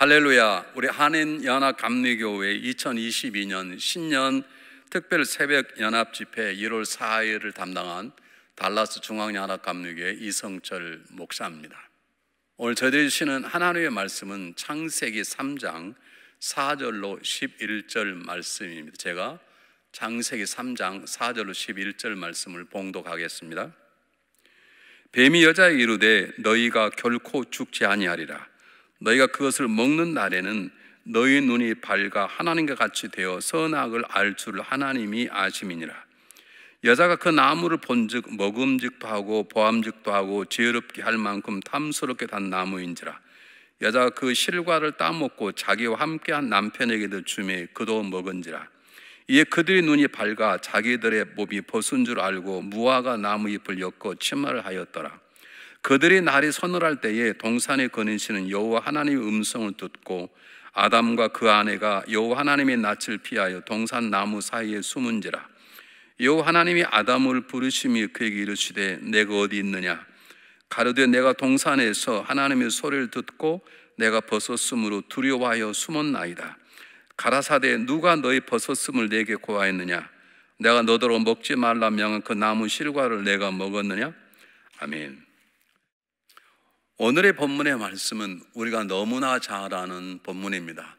할렐루야. 우리 한인연합감리교회 2022년 신년 특별 새벽 연합집회 1월 4일을 담당한 달라스 중앙연합감리교회 이성철 목사입니다. 오늘 저희들이 주시는 하나님의 말씀은 창세기 3장 4절로 11절 말씀입니다. 제가 창세기 3장 4절로 11절 말씀을 봉독하겠습니다. 뱀이 여자에게 이르되 너희가 결코 죽지 아니하리라. 너희가 그것을 먹는 날에는 너희 눈이 밝아 하나님과 같이 되어 선악을 알 줄 하나님이 아심이니라. 여자가 그 나무를 본즉 먹음직도 하고 보암직도 하고 지혜롭게 할 만큼 탐스럽게 단 나무인지라. 여자가 그 실과를 따먹고 자기와 함께한 남편에게도 주매 그도 먹은지라. 이에 그들의 눈이 밝아 자기들의 몸이 벗은 줄 알고 무화과 나무 잎을 엮어 치마를 하였더라. 그들이 날이 서늘할 때에 동산에 거니시는 여호와 하나님의 음성을 듣고 아담과 그 아내가 여호와 하나님의 낯을 피하여 동산 나무 사이에 숨은지라. 여호와 하나님이 아담을 부르시며 그에게 이르시되 내가 어디 있느냐. 가로되 내가 동산에서 하나님의 소리를 듣고 내가 벗었으므로 두려워하여 숨었나이다. 가라사대 누가 너희 벗었음을 내게 고하였느냐. 내가 너더러 먹지 말라 명한 그 나무 실과를 내가 먹었느냐. 아멘. 오늘의 본문의 말씀은 우리가 너무나 잘 아는 본문입니다.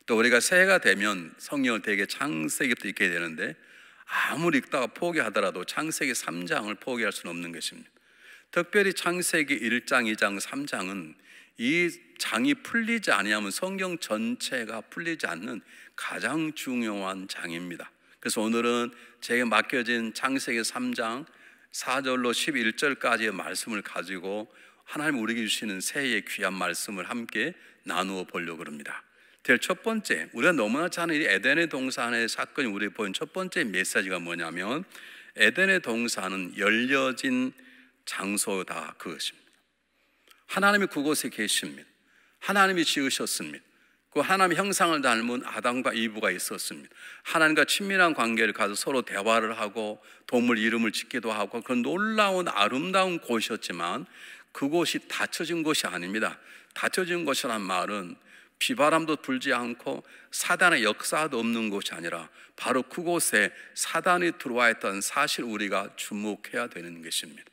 또 우리가 새해가 되면 성경을 되게 창세기부터 읽게 되는데 아무리 읽다가 포기하더라도 창세기 3장을 포기할 수는 없는 것입니다. 특별히 창세기 1장, 2장, 3장은 이 장이 풀리지 아니하면 성경 전체가 풀리지 않는 가장 중요한 장입니다. 그래서 오늘은 제게 맡겨진 창세기 3장 4절로 11절까지의 말씀을 가지고 하나님 우리에게 주시는 새해의 귀한 말씀을 함께 나누어 보려고 합니다. 제일 첫 번째, 우리가 너무나 잘 아는 이 에덴의 동산의 사건이 우리에게 보인 첫 번째 메시지가 뭐냐면 에덴의 동산은 열려진 장소다 그것입니다. 하나님이 그곳에 계십니다. 하나님이 지으셨습니다. 그 하나님의 형상을 닮은 아담과 이브가 있었습니다. 하나님과 친밀한 관계를 가져 서로 대화를 하고 동물 이름을 짓기도 하고 그런 놀라운 아름다운 곳이었지만 그곳이 닫혀진 곳이 아닙니다. 닫혀진 곳이란 말은 비바람도 불지 않고 사단의 역사도 없는 곳이 아니라 바로 그곳에 사단이 들어와 있다는 사실 우리가 주목해야 되는 것입니다.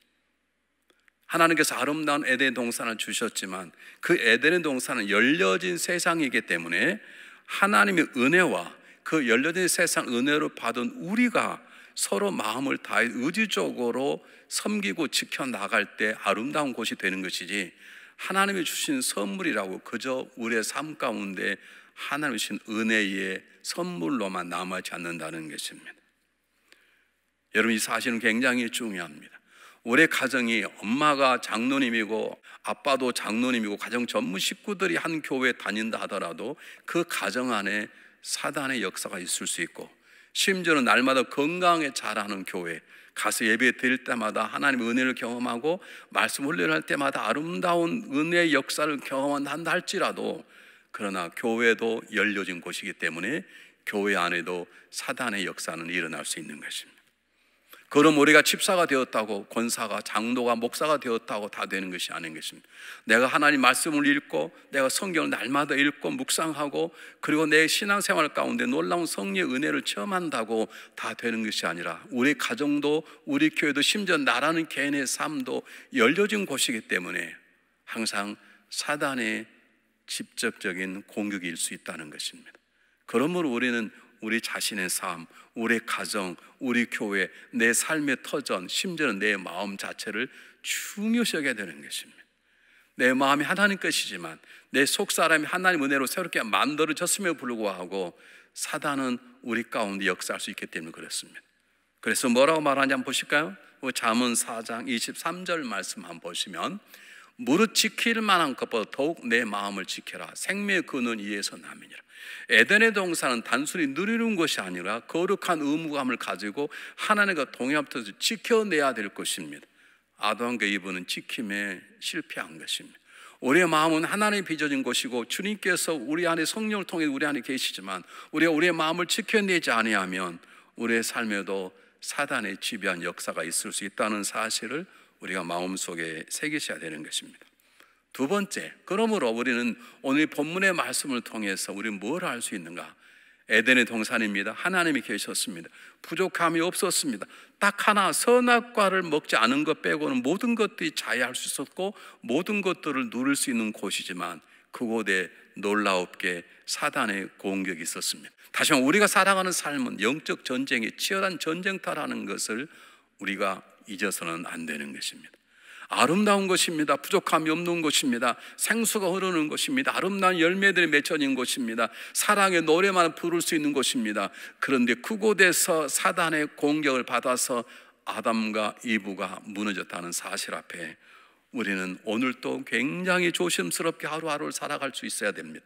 하나님께서 아름다운 에덴 동산을 주셨지만 그 에덴의 동산은 열려진 세상이기 때문에 하나님의 은혜와 그 열려진 세상 은혜를 받은 우리가 서로 마음을 다해 의지적으로 섬기고 지켜나갈 때 아름다운 곳이 되는 것이지 하나님이 주신 선물이라고 그저 우리의 삶 가운데 하나님이 주신 은혜의 선물로만 남아있지 않는다는 것입니다. 여러분 이 사실은 굉장히 중요합니다. 우리 가정이 엄마가 장로님이고 아빠도 장로님이고 가정 전무 식구들이 한 교회에 다닌다 하더라도 그 가정 안에 사단의 역사가 있을 수 있고 심지어는 날마다 건강하게 자라는 교회 가서 예배 드릴 때마다 하나님의 은혜를 경험하고 말씀 훈련할 때마다 아름다운 은혜의 역사를 경험한다 할지라도 그러나 교회도 열려진 곳이기 때문에 교회 안에도 사단의 역사는 일어날 수 있는 것입니다. 그럼 우리가 집사가 되었다고 권사가 장로가 목사가 되었다고 다 되는 것이 아닌 것입니다. 내가 하나님 말씀을 읽고 내가 성경을 날마다 읽고 묵상하고 그리고 내 신앙생활 가운데 놀라운 성령의 은혜를 체험한다고 다 되는 것이 아니라 우리 가정도 우리 교회도 심지어 나라는 개인의 삶도 열려진 곳이기 때문에 항상 사단의 직접적인 공격일 수 있다는 것입니다. 그러므로 우리는 우리 자신의 삶, 우리 가정, 우리 교회, 내 삶의 터전, 심지어는 내 마음 자체를 중요시 여겨야 되는 것입니다. 내 마음이 하나님 것이지만 내 속사람이 하나님 은혜로 새롭게 만들어졌음에도 불구하고 사단은 우리 가운데 역사할 수 있기 때문에 그렇습니다. 그래서 뭐라고 말하는지 한번 보실까요? 잠언 4장 23절 말씀 한번 보시면 무릇 지킬 만한 것보다 더욱 내 마음을 지켜라. 생명의 근원 이에서 남이니라. 에덴의 동산은 단순히 누리는 것이 아니라 거룩한 의무감을 가지고 하나님과 동행하면서 지켜내야 될 것입니다. 아담과 이브는 지킴에 실패한 것입니다. 우리의 마음은 하나님이 빚어진 것이고 주님께서 우리 안에 성령을 통해 우리 안에 계시지만 우리가 우리의 마음을 지켜내지 아니하면 우리의 삶에도 사단의 지배한 역사가 있을 수 있다는 사실을 우리가 마음속에 새기셔야 되는 것입니다. 두 번째, 그러므로 우리는 오늘 본문의 말씀을 통해서 우리는 뭘 알 수 있는가? 에덴의 동산입니다. 하나님이 계셨습니다. 부족함이 없었습니다. 딱 하나, 선악과를 먹지 않은 것 빼고는 모든 것들이 자유할 수 있었고 모든 것들을 누릴 수 있는 곳이지만 그곳에 놀라웁게 사단의 공격이 있었습니다. 다시 말해 우리가 살아가는 삶은 영적 전쟁이 치열한 전쟁터라는 것을 우리가 잊어서는 안 되는 것입니다. 아름다운 것입니다. 부족함이 없는 것입니다. 생수가 흐르는 것입니다. 아름다운 열매들이 맺혀진 것입니다. 사랑의 노래만 부를 수 있는 것입니다. 그런데 그곳에서 사단의 공격을 받아서 아담과 이브가 무너졌다는 사실 앞에 우리는 오늘도 굉장히 조심스럽게 하루하루를 살아갈 수 있어야 됩니다.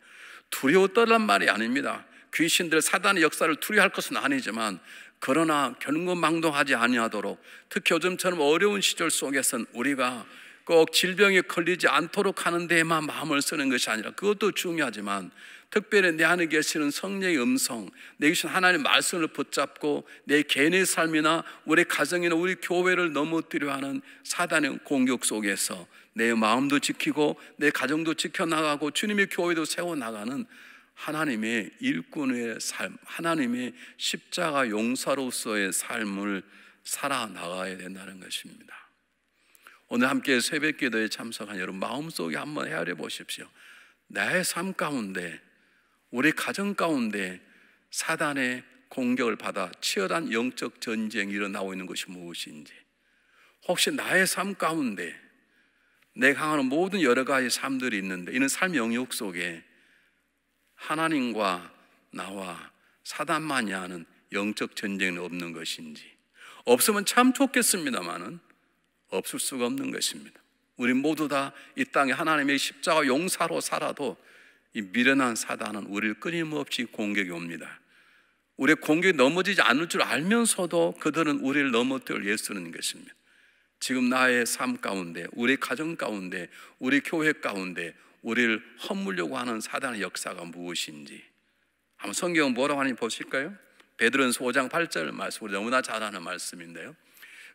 두려워 떨란 말이 아닙니다. 귀신들, 사단의 역사를 두려워할 것은 아니지만 그러나 견고망동하지 아니하도록 특히 요즘처럼 어려운 시절 속에서는 우리가 꼭 질병에 걸리지 않도록 하는 데에만 마음을 쓰는 것이 아니라 그것도 중요하지만 특별히 내 안에 계시는 성령의 음성, 내 계신 하나님의 말씀을 붙잡고 내 개인의 삶이나 우리 가정이나 우리 교회를 넘어뜨려 하는 사단의 공격 속에서 내 마음도 지키고 내 가정도 지켜나가고 주님의 교회도 세워나가는 하나님의 일꾼의 삶, 하나님의 십자가 용사로서의 삶을 살아나가야 된다는 것입니다. 오늘 함께 새벽 기도에 참석한 여러분 마음속에 한번 헤아려 보십시오. 나의 삶 가운데, 우리 가정 가운데 사단의 공격을 받아 치열한 영적 전쟁이 일어나고 있는 것이 무엇인지, 혹시 나의 삶 가운데 내가 향하는 모든 여러 가지 삶들이 있는데 이는 삶 영역 속에 하나님과 나와 사단만이 하는 영적 전쟁은 없는 것인지, 없으면 참 좋겠습니다만은 없을 수가 없는 것입니다. 우리 모두 다 이 땅에 하나님의 십자가 용사로 살아도 이 미련한 사단은 우리를 끊임없이 공격이 옵니다. 우리의 공격이 넘어지지 않을 줄 알면서도 그들은 우리를 넘어뜨릴 예수는 것입니다. 지금 나의 삶 가운데, 우리 가정 가운데, 우리 교회 가운데 우리를 허물려고 하는 사단의 역사가 무엇인지 한번 성경은 뭐라고 하는지 보실까요? 베드로전서 5장 8절 말씀, 우리 너무나 잘 아는 말씀인데요.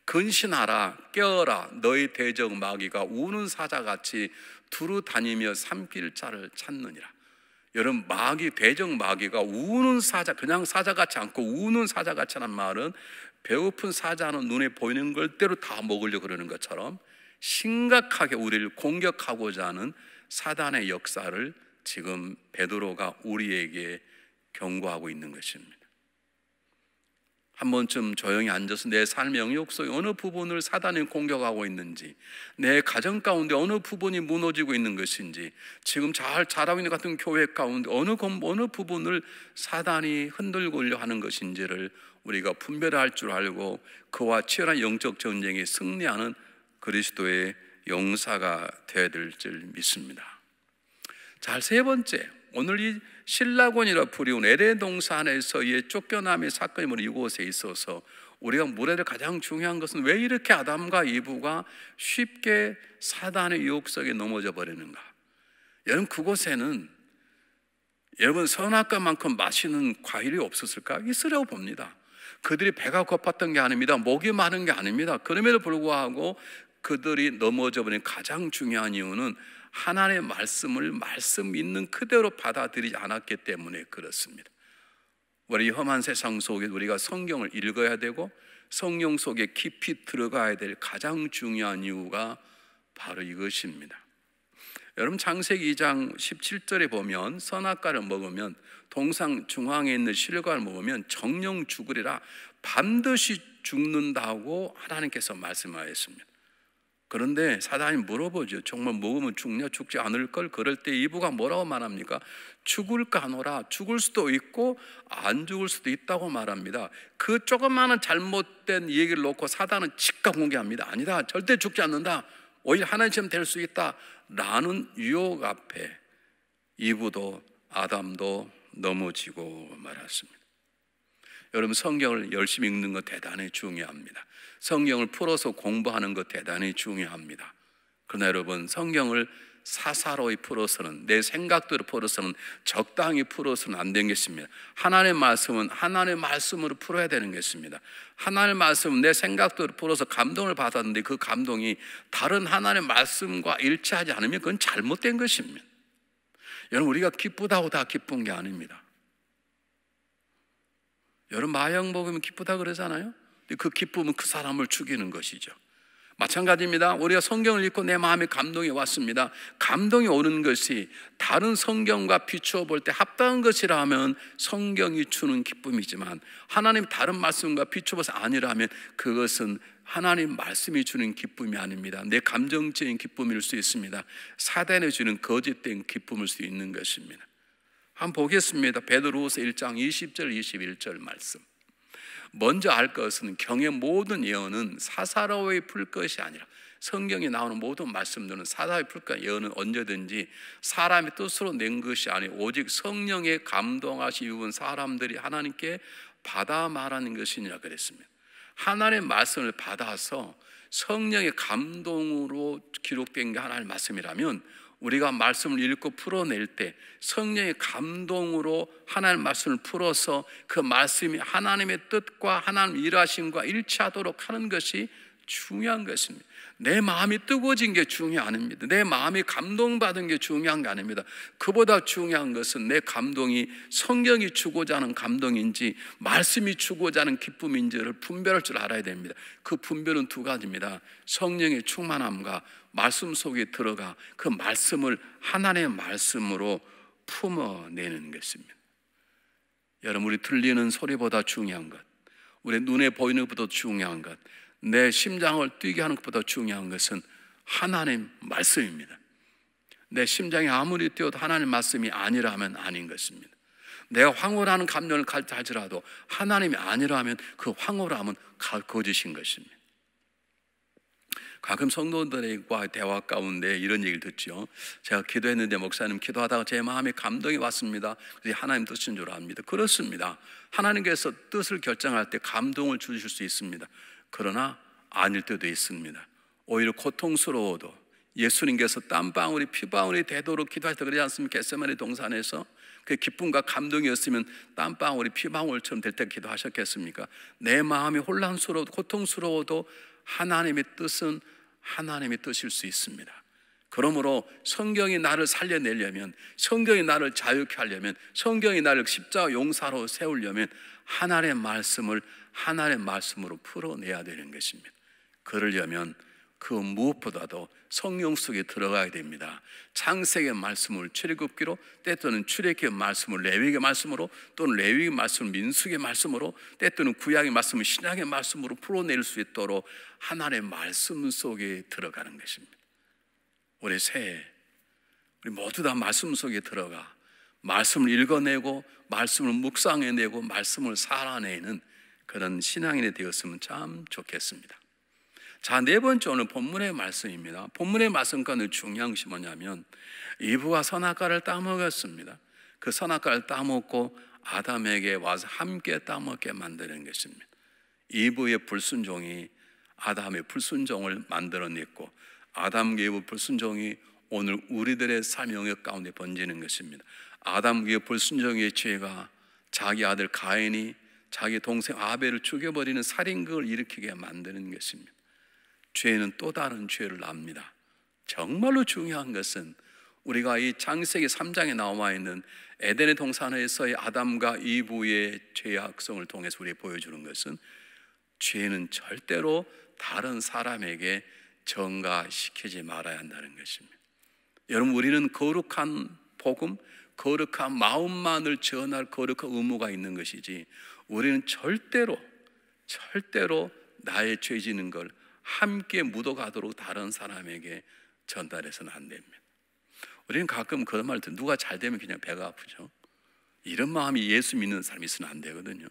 근신하라, 깨어라, 너희 대적 마귀가 우는 사자같이 두루 다니며 삼킬 자를 찾느니라. 여러분, 마귀, 대적 마귀가 우는 사자, 그냥 사자 같지 않고 우는 사자 같이 하는 말은 배고픈 사자는 눈에 보이는 걸대로 다 먹으려고 그러는 것처럼 심각하게 우리를 공격하고자 하는 사단의 역사를 지금 베드로가 우리에게 경고하고 있는 것입니다. 한 번쯤 조용히 앉아서 내 삶의 영역 속에 어느 부분을 사단이 공격하고 있는지, 내 가정 가운데 어느 부분이 무너지고 있는 것인지, 지금 잘 자라고 있는 같은 교회 가운데 어느 부분을 사단이 흔들고려 하는 것인지를 우리가 분별할 줄 알고 그와 치열한 영적 전쟁에 승리하는 그리스도의 용사가 되어야 될 줄 믿습니다. 자, 세 번째, 오늘 이 신라곤이라 불리운 에덴 동산에서의 쫓겨남의 사건이 이곳에 있어서 우리가 물어야 될 가장 중요한 것은 왜 이렇게 아담과 이브가 쉽게 사단의 유혹 속에 넘어져 버리는가? 여러분, 그곳에는 여러분 선악과만큼 맛있는 과일이 없었을까? 있으려고 봅니다. 그들이 배가 고팠던 게 아닙니다. 목이 마른 게 아닙니다. 그럼에도 불구하고 그들이 넘어져 버린 가장 중요한 이유는 하나님의 말씀을 말씀 있는 그대로 받아들이지 않았기 때문에 그렇습니다. 우리 험한 세상 속에 우리가 성경을 읽어야 되고 성령 속에 깊이 들어가야 될 가장 중요한 이유가 바로 이것입니다. 여러분, 창세기 2장 17절에 보면 선악과를 먹으면 동상 중앙에 있는 실과를 먹으면 정령 죽으리라, 반드시 죽는다고 하나님께서 말씀하셨습니다. 그런데 사단이 물어보죠. 정말 먹으면 죽냐? 죽지 않을 걸? 그럴 때 이브가 뭐라고 말합니까? 죽을까 하노라. 죽을 수도 있고 안 죽을 수도 있다고 말합니다. 그 조그마한 잘못된 얘기를 놓고 사단은 즉각 공개합니다. 아니다, 절대 죽지 않는다, 오히려 하나님처럼 될 수 있다 라는 유혹 앞에 이브도 아담도 넘어지고 말았습니다. 여러분, 성경을 열심히 읽는 것 대단히 중요합니다. 성경을 풀어서 공부하는 것 대단히 중요합니다. 그러나 여러분, 성경을 사사로이 풀어서는, 내 생각대로 풀어서는, 적당히 풀어서는 안 되는 것입니다. 하나님의 말씀은 하나님의 말씀으로 풀어야 되는 것입니다. 하나님의 말씀은 내 생각대로 풀어서 감동을 받았는데 그 감동이 다른 하나님의 말씀과 일치하지 않으면 그건 잘못된 것입니다. 여러분, 우리가 기쁘다고 다 기쁜 게 아닙니다. 여러분, 마약 먹으면 기쁘다 그러잖아요. 그 기쁨은 그 사람을 죽이는 것이죠. 마찬가지입니다. 우리가 성경을 읽고 내 마음에 감동이 왔습니다. 감동이 오는 것이 다른 성경과 비추어 볼 때 합당한 것이라 하면 성경이 주는 기쁨이지만, 하나님 다른 말씀과 비추어 봐서 아니라면 그것은 하나님 말씀이 주는 기쁨이 아닙니다. 내 감정적인 기쁨일 수 있습니다. 사단이 주는 거짓된 기쁨일 수 있는 것입니다. 한번 보겠습니다. 베드로후서 1장 20절 21절 말씀. 먼저 알 것은 경의 모든 예언은 사사로이 풀 것이 아니라, 성경에 나오는 모든 말씀들은 사사로이 풀 것, 예언은 언제든지 사람의 뜻으로 낸 것이 아니고 오직 성령의 감동하시 입은 사람들이 하나님께 받아 말하는 것이니라 그랬습니다. 하나님의 말씀을 받아서 성령의 감동으로 기록된 게 하나님의 말씀이라면, 우리가 말씀을 읽고 풀어낼 때 성령의 감동으로 하나님의 말씀을 풀어서 그 말씀이 하나님의 뜻과 하나님 일하심과 일치하도록 하는 것이 중요한 것입니다. 내 마음이 뜨거워진 게 중요한 아닙니다. 내 마음이 감동받은 게 중요한 게 아닙니다. 그보다 중요한 것은 내 감동이 성경이 주고자 하는 감동인지 말씀이 주고자 하는 기쁨인지를 분별할 줄 알아야 됩니다. 그 분별은 두 가지입니다. 성령의 충만함과 말씀 속에 들어가 그 말씀을 하나님의 말씀으로 품어내는 것입니다. 여러분, 우리 들리는 소리보다 중요한 것, 우리 눈에 보이는 것보다 중요한 것, 내 심장을 뛰게 하는 것보다 중요한 것은 하나님 말씀입니다. 내 심장이 아무리 뛰어도 하나님 말씀이 아니라면 아닌 것입니다. 내가 황홀하는 감정을 갈지라도 하나님이 아니라면 그 황홀함은 거짓인 것입니다. 가끔 성도들과 대화 가운데 이런 얘기를 듣죠. 제가 기도했는데 목사님, 기도하다가 제 마음에 감동이 왔습니다. 그래서 하나님 뜻인 줄 압니다. 그렇습니다. 하나님께서 뜻을 결정할 때 감동을 주실 수 있습니다. 그러나 아닐 때도 있습니다. 오히려 고통스러워도 예수님께서 땀방울이 피방울이 되도록 기도하셨다 그러지 않습니까? 겟세마네 동산에서 그 기쁨과 감동이었으면 땀방울이 피방울처럼 될 때 기도하셨겠습니까? 내 마음이 혼란스러워도 고통스러워도 하나님의 뜻은 하나님의 뜻일 수 있습니다. 그러므로 성경이 나를 살려내려면, 성경이 나를 자유케 하려면, 성경이 나를 십자가 용사로 세우려면 하나님의 말씀을 하나님의 말씀으로 풀어내야 되는 것입니다. 그러려면 그 무엇보다도 성령 속에 들어가야 됩니다. 창세기의 말씀을 출애굽기로, 때때는 출애굽기의 말씀을 레위기의 말씀으로, 또는 레위기의 말씀을 민수기의 말씀으로, 때때는 구약의 말씀을 신약의 말씀으로 풀어낼 수 있도록 하나님의 말씀 속에 들어가는 것입니다. 올해 새해 우리 모두 다 말씀 속에 들어가 말씀을 읽어내고 말씀을 묵상해내고 말씀을 살아내는 그런 신앙인이 되었으면 참 좋겠습니다. 자, 네 번째 오늘 본문의 말씀입니다. 본문의 말씀 가운데 중요한 것이 뭐냐면, 이브가 선악과를 따먹었습니다. 그 선악과를 따먹고 아담에게 와서 함께 따먹게 만드는 것입니다. 이브의 불순종이 아담의 불순종을 만들어냈고, 아담과 이브 불순종이 오늘 우리들의 삶의 영역 가운데 번지는 것입니다. 아담과 불순종의 죄가 자기 아들 가인이 자기 동생 아벨을 죽여버리는 살인극을 일으키게 만드는 것입니다. 죄는 또 다른 죄를 낳습니다. 정말로 중요한 것은 우리가 이 창세기 3장에 나와 있는 에덴의 동산에서의 아담과 이브의 죄악성을 통해서 우리에게 보여주는 것은, 죄는 절대로 다른 사람에게 전가시키지 말아야 한다는 것입니다. 여러분, 우리는 거룩한 복음, 거룩한 마음만을 전할 거룩한 의무가 있는 것이지, 우리는 절대로 나의 죄 지는 걸 함께 묻어가도록 다른 사람에게 전달해서는 안 됩니다. 우리는 가끔 그런 말을 듣는, 누가 잘 되면 그냥 배가 아프죠. 이런 마음이 예수 믿는 사람이 있으면 안 되거든요.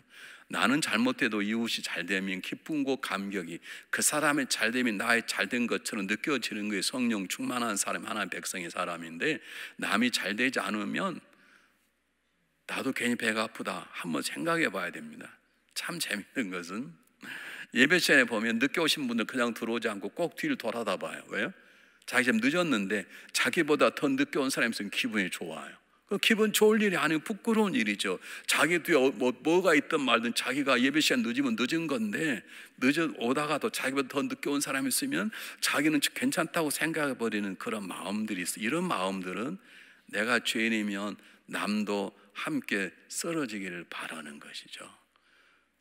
나는 잘못해도 이웃이 잘 되면 기쁨과 감격이, 그 사람의 잘 되면 나의 잘된 것처럼 느껴지는 거예요. 성령 충만한 사람, 하나님의 백성의 사람인데, 남이 잘 되지 않으면 나도 괜히 배가 아프다 한번 생각해 봐야 됩니다. 참 재밌는 것은 예배 시간에 보면 늦게 오신 분들 그냥 들어오지 않고 꼭 뒤를 돌아다 봐요. 왜요? 자기 좀 늦었는데 자기보다 더 늦게 온 사람이 있으면 기분이 좋아요. 그 기분 좋을 일이 아니고 부끄러운 일이죠. 자기 뒤에 뭐가 있든 말든 자기가 예배 시간 늦으면 늦은 건데 오다가도 자기보다 더 늦게 온 사람이 있으면 자기는 괜찮다고 생각해 버리는 그런 마음들이 있어요. 이런 마음들은 내가 죄인이면 남도 함께 쓰러지기를 바라는 것이죠.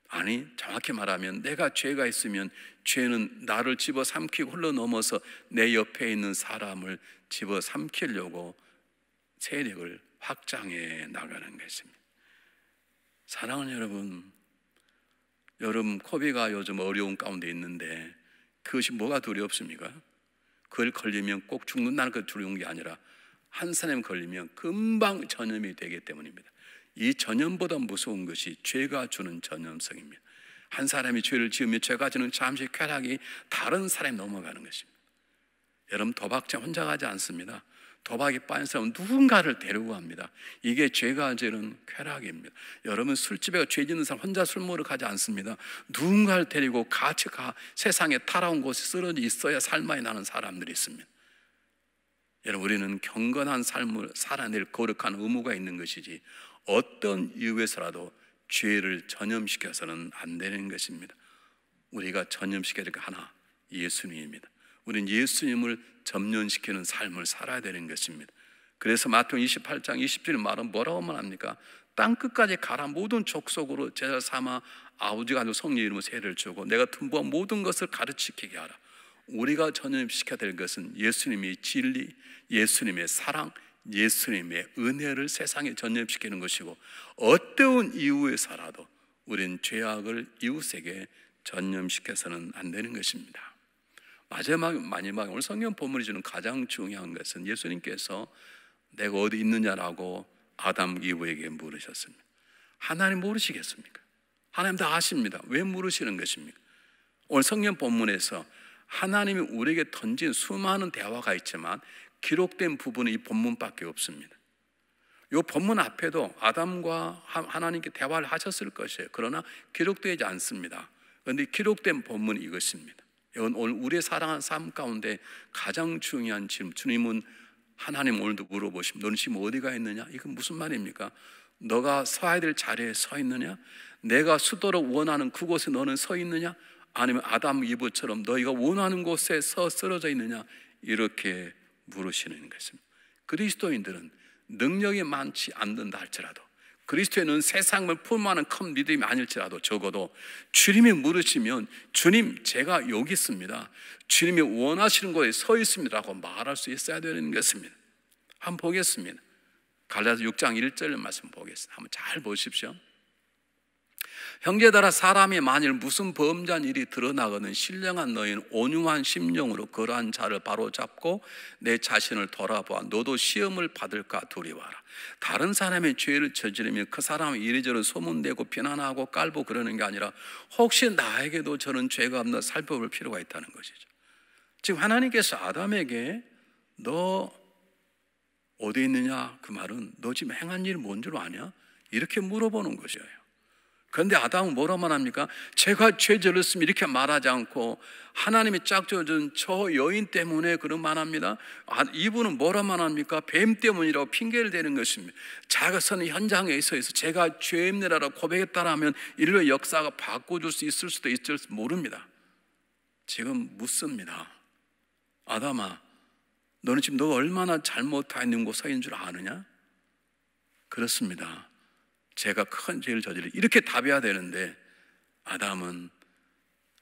아니, 정확히 말하면 내가 죄가 있으면 죄는 나를 집어삼키고 흘러넘어서 내 옆에 있는 사람을 집어삼키려고 세력을 확장해 나가는 것입니다. 사랑하는 여러분 코비가 요즘 어려운 가운데 있는데 그것이 뭐가 두렵습니까? 그걸 걸리면 꼭 죽는다는 그 두려운 게 아니라 한 사람 걸리면 금방 전염이 되기 때문입니다. 이 전염보다 무서운 것이 죄가 주는 전염성입니다. 한 사람이 죄를 지으면 죄가 주는 잠시 쾌락이 다른 사람이 넘어가는 것입니다. 여러분, 도박자 혼자 가지 않습니다. 도박에 빠진 사람은 누군가를 데리고 갑니다. 이게 죄가 주는 쾌락입니다. 여러분, 술집에 죄 짓는 사람 혼자 술 먹으러 가지 않습니다. 누군가를 데리고 같이 세상에 타라운 곳에 쓰러져 있어야 살만이 나는 사람들이 있습니다. 여러분, 우리는 경건한 삶을 살아낼 거룩한 의무가 있는 것이지 어떤 이유에서라도 죄를 전염시켜서는 안 되는 것입니다. 우리가 전염시켜야 될 거 하나, 예수님입니다. 우리는 예수님을 점령시키는 삶을 살아야 되는 것입니다. 그래서 마태복음 28장 20절 말은 뭐라고 말합니까? 땅 끝까지 가라. 모든 족속으로 제자 삼아 아버지가 아니고 성령 이름으로 세례를 주고 내가 tun부한 모든 것을 가르치게 하라. 우리가 전염시켜야 될 것은 예수님의 진리, 예수님의 사랑, 예수님의 은혜를 세상에 전염시키는 것이고 어떠한 이유에서라도 우린 죄악을 이웃에게 전염시켜서는 안 되는 것입니다. 마지막 오늘 성경 본문이 주는 가장 중요한 것은 예수님께서 내가 어디 있느냐라고 아담 이브에게 물으셨습니다. 하나님 모르시겠습니까? 하나님 다 아십니다. 왜 물으시는 것입니까? 오늘 성경 본문에서 하나님이 우리에게 던진 수많은 대화가 있지만 기록된 부분은 이 본문밖에 없습니다. 이 본문 앞에도 아담과 하나님께 대화를 하셨을 것이에요. 그러나 기록되지 않습니다. 그런데 기록된 본문이 이것입니다. 이건 오늘 우리의 사랑하는 삶 가운데 가장 중요한 질문. 주님은 하나님 오늘도 물어보시면 너는 지금 어디가 있느냐? 이건 무슨 말입니까? 너가 서야 될 자리에 서 있느냐? 내가 서도록 원하는 그곳에 너는 서 있느냐? 아니면 아담 이브처럼 너희가 원하는 곳에 서 쓰러져 있느냐? 이렇게 물으시는 것입니다. 그리스도인들은 능력이 많지 않는다 할지라도 그리스도인은 세상을 품어하는 큰 믿음이 아닐지라도 적어도 주님이 물으시면 주님 제가 여기 있습니다. 주님이 원하시는 곳에 서 있습니다 라고 말할 수 있어야 되는 것입니다. 한번 보겠습니다. 갈라디아 6장 1절 말씀 보겠습니다. 한번 잘 보십시오. 형제들아 사람이 만일 무슨 범죄한 일이 드러나거든 신령한 너희는 온유한 심령으로 그러한 자를 바로잡고 내 자신을 돌아보아 너도 시험을 받을까 두려워하라. 다른 사람의 죄를 저지르면 그 사람을 이리저리 소문내고 비난하고 깔고 그러는 게 아니라 혹시 나에게도 저런 죄가 없나 살펴볼 필요가 있다는 것이죠. 지금 하나님께서 아담에게 너 어디 있느냐 그 말은 너 지금 행한 일이 뭔 줄 아냐? 이렇게 물어보는 것이에요. 그런데 아담은 뭐라만 합니까? 제가 죄 저렸으면 이렇게 말하지 않고 하나님이 짝져준 저 여인 때문에 그런 말합니다. 이분은 뭐라만 합니까? 뱀 때문이라고 핑계를 대는 것입니다. 자기가 서는 현장에 있어서 제가 죄입니다라고 고백했다라면 인류의 역사가 바꿔줄 수 있을 수도 있을지 모릅니다. 지금 묻습니다. 아담아, 너는 지금 너가 얼마나 잘못하는 곳에 서 있는 줄 아느냐? 그렇습니다. 제가 큰 죄를 저지르 이렇게 답해야 되는데 아담은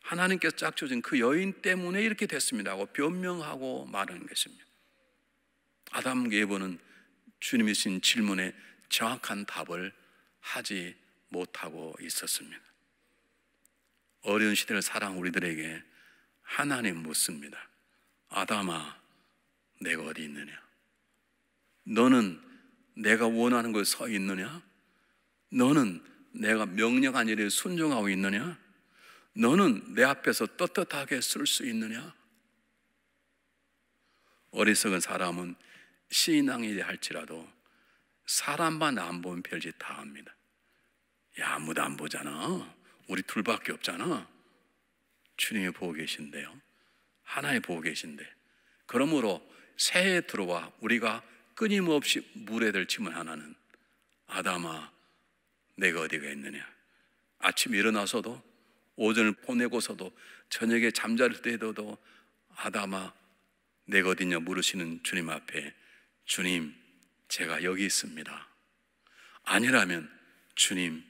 하나님께서 짝주신 그 여인 때문에 이렇게 됐습니다 하고 변명하고 말하는 것입니다. 아담과 에바는 주님이 주신 질문에 정확한 답을 하지 못하고 있었습니다. 어려운 시대를 살아온 우리들에게 하나님 묻습니다. 아담아, 내가 어디 있느냐? 너는 내가 원하는 곳에 서 있느냐? 너는 내가 명령한 일에 순종하고 있느냐? 너는 내 앞에서 떳떳하게 쓸 수 있느냐? 어리석은 사람은 신앙이라 할지라도 사람만 안 보면 별짓 다 합니다. 야, 아무도 안 보잖아. 우리 둘밖에 없잖아. 주님이 보고 계신데요. 하나님 보고 계신데 그러므로 새해에 들어와 우리가 끊임없이 물에 들 질문 하나는, 아담아 내가 어디가 있느냐. 아침에 일어나서도, 오전을 보내고서도, 저녁에 잠잘 때에도 아담아 내가 어디냐 물으시는 주님 앞에, 주님 제가 여기 있습니다. 아니라면 주님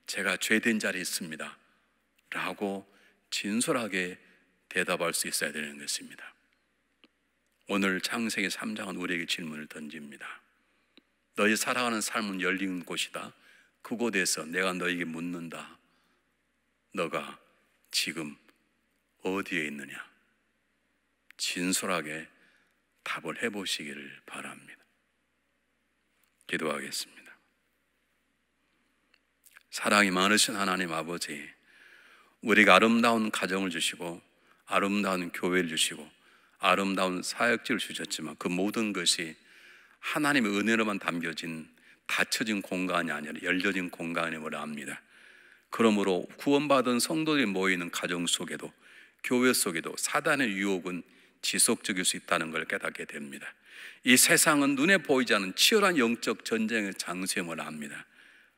제가 죄된 자리에 있습니다 라고 진솔하게 대답할 수 있어야 되는 것입니다. 오늘 창세기 3장은 우리에게 질문을 던집니다. 너희 살아가는 삶은 열린 곳이다. 그곳에서 내가 너에게 묻는다. 너가 지금 어디에 있느냐? 진솔하게 답을 해보시기를 바랍니다. 기도하겠습니다. 사랑이 많으신 하나님 아버지, 우리가 아름다운 가정을 주시고 아름다운 교회를 주시고 아름다운 사역지를 주셨지만 그 모든 것이 하나님의 은혜로만 담겨진 닫혀진 공간이 아니라 열려진 공간임을 압니다. 그러므로 구원받은 성도들이 모이는 가정 속에도, 교회 속에도 사단의 유혹은 지속적일 수 있다는 걸 깨닫게 됩니다. 이 세상은 눈에 보이지 않는 치열한 영적 전쟁의 장소임을 압니다.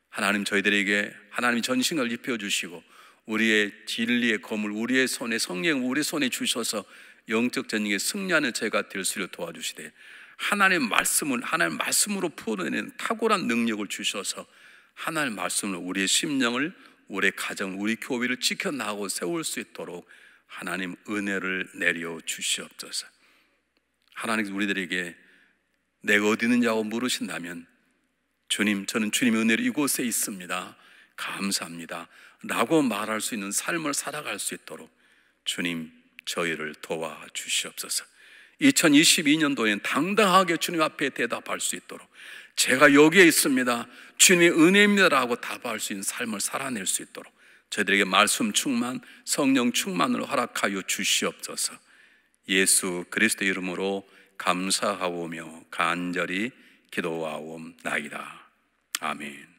하나님, 저희들에게 하나님이 전신을 입혀주시고 우리의 진리의 검을 우리의 손에, 성령을 우리 손에 주셔서 영적 전쟁에 승리하는 저희가 될 수 있도록 도와주시되, 하나님의 말씀으로 풀어내는 탁월한 능력을 주셔서 하나님의 말씀으로 우리의 심령을, 우리의 가정을, 우리 교회를 지켜나가고 세울 수 있도록 하나님 은혜를 내려 주시옵소서. 하나님, 우리들에게 내가 어디 있느냐고 물으신다면, 주님 저는 주님의 은혜로 이곳에 있습니다, 감사합니다 라고 말할 수 있는 삶을 살아갈 수 있도록 주님 저희를 도와주시옵소서. 2022년도엔 당당하게 주님 앞에 대답할 수 있도록, 제가 여기에 있습니다, 주님의 은혜입니다라고 답할 수 있는 삶을 살아낼 수 있도록 저희들에게 말씀 충만, 성령 충만을 허락하여 주시옵소서. 예수 그리스도의 이름으로 감사하오며 간절히 기도하옵나이다. 아멘.